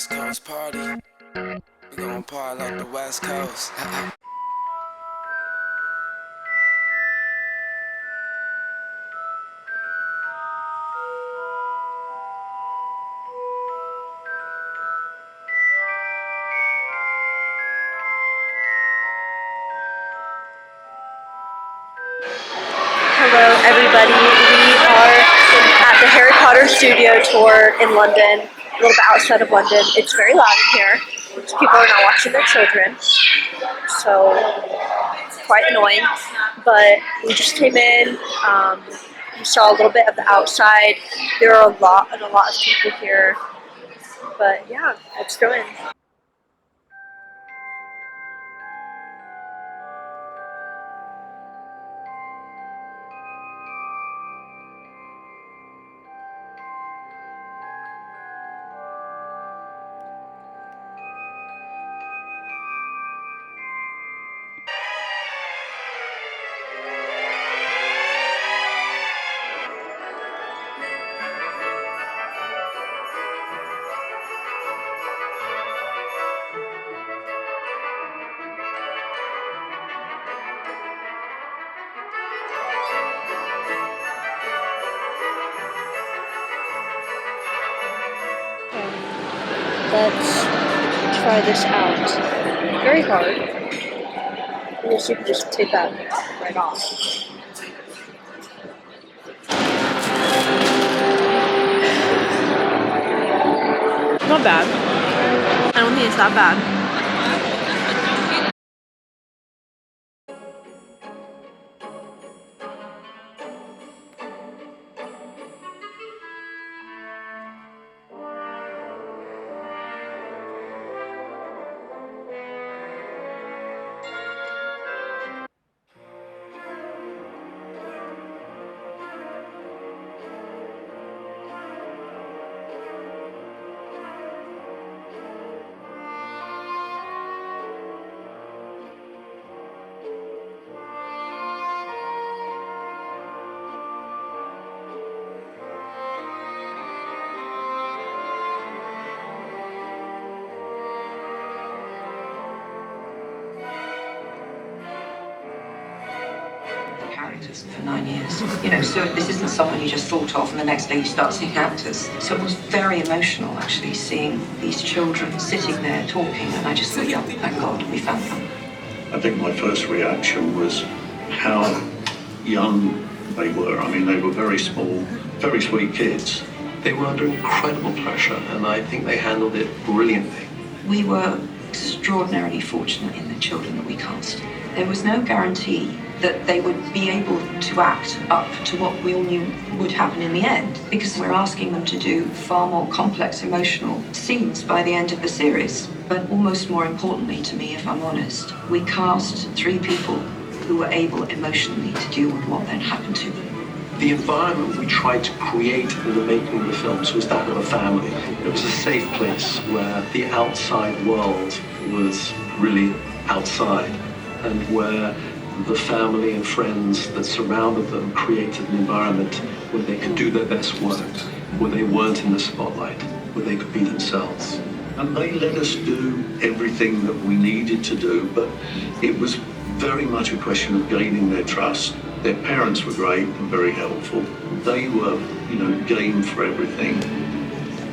West Coast party. We gon' party like the West Coast. Hello everybody, we are at the Harry Potter studio tour in London, a little bit outside of London. It's very loud in here, people are not watching their children, so it's quite annoying, but we just came in, we saw a little bit of the outside. There are a lot of people here, but yeah, let's go in. Let's try this out. Very hard. I guess you can just take that right off. Not bad. I don't think it's that bad. Characters for 9 years. So this isn't someone you just thought of and the next day you start seeing actors. So it was very emotional actually seeing these children sitting there talking, and I just thought, yeah, thank God we found them. I think my first reaction was how young they were. I mean, they were very small, very sweet kids. They were under incredible pressure, and I think they handled it brilliantly. We were extraordinarily fortunate in the children that we cast. There was no guarantee that they would be able to act up to what we all knew would happen in the end, because we're asking them to do far more complex emotional scenes by the end of the series. But almost more importantly to me, if I'm honest, we cast 3 people who were able emotionally to deal with what then happened to them. The environment we tried to create in the making of the films was that of a family. It was a safe place where the outside world was really outside, and where the family and friends that surrounded them created an environment where they could do their best work, where they weren't in the spotlight, where they could be themselves. And they let us do everything that we needed to do, but it was very much a question of gaining their trust. Their parents were great and very helpful. They were, game for everything.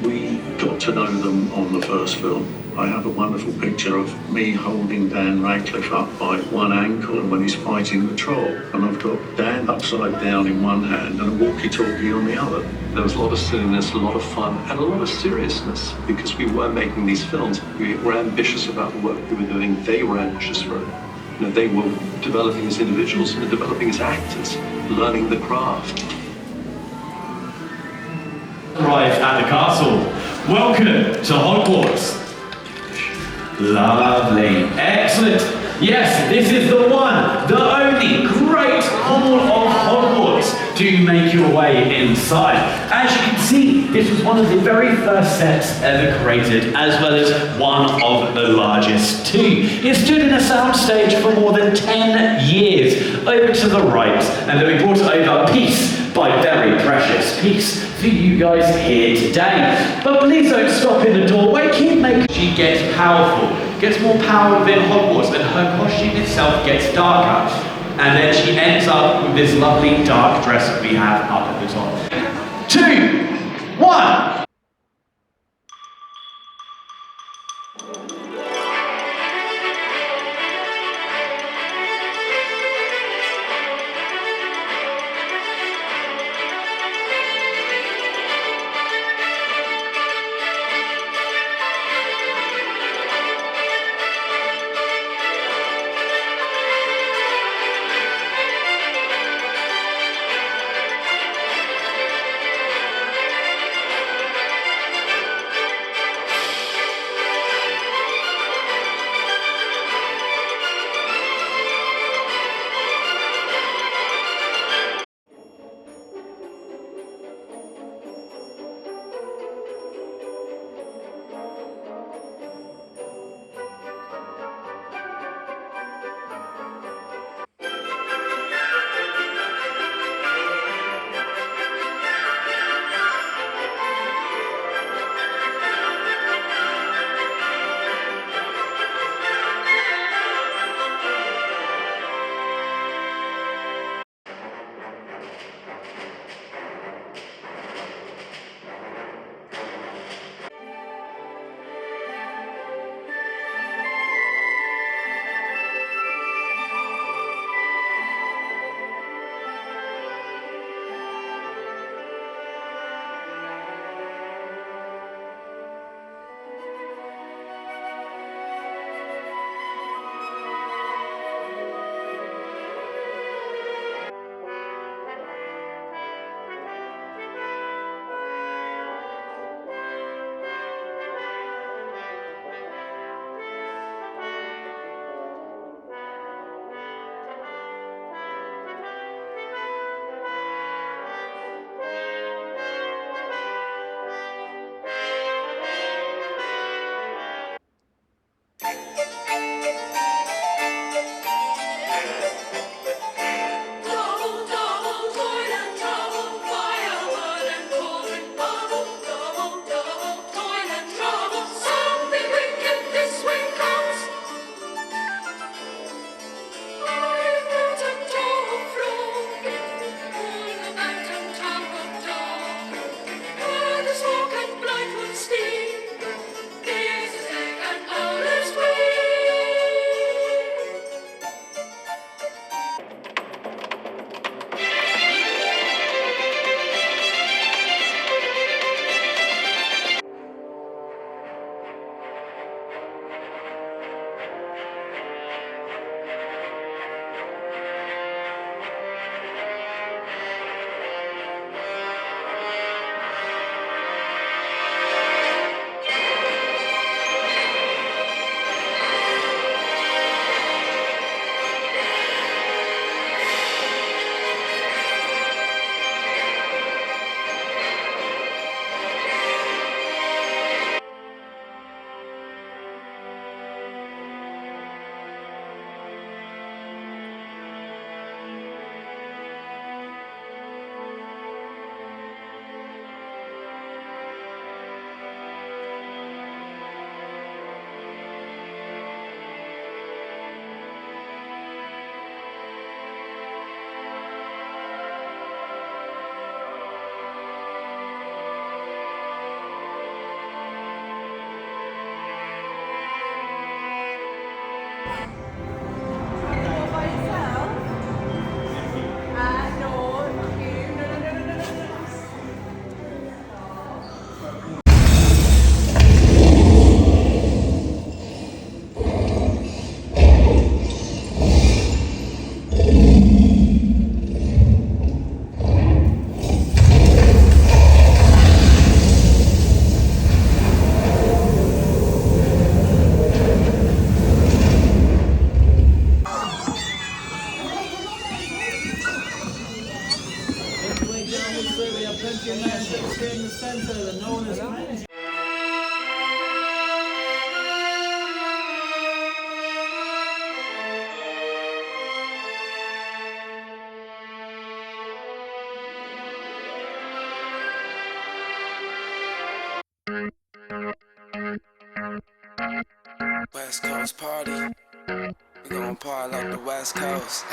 We got to know them on the first film. I have a wonderful picture of me holding Dan Radcliffe up by one ankle when he's fighting the troll. And I've got Dan upside down in one hand and a walkie-talkie on the other. There was a lot of silliness, a lot of fun, and a lot of seriousness, because we were making these films. We were ambitious about the work we were doing. They were ambitious for it. They were developing as individuals and developing as actors, learning the craft. Arrived at the castle. Welcome to Hogwarts. Lovely. Excellent. Yes, this is the one, the only great hall of Hogwarts. Do make your way inside. As you can see, this was one of the very first sets ever created, as well as one of the largest too. It stood in a soundstage for more than 10 years. Over to the right, and then we brought over piece by very precious piece for you guys here today. But please don't stop in the doorway, keep making she gets powerful, gets more power within Hogwarts, and her costume itself gets darker. And then she ends up with this lovely dark dress that we have up at the top. 2, 1. West Coast party. We gon' party like the West Coast.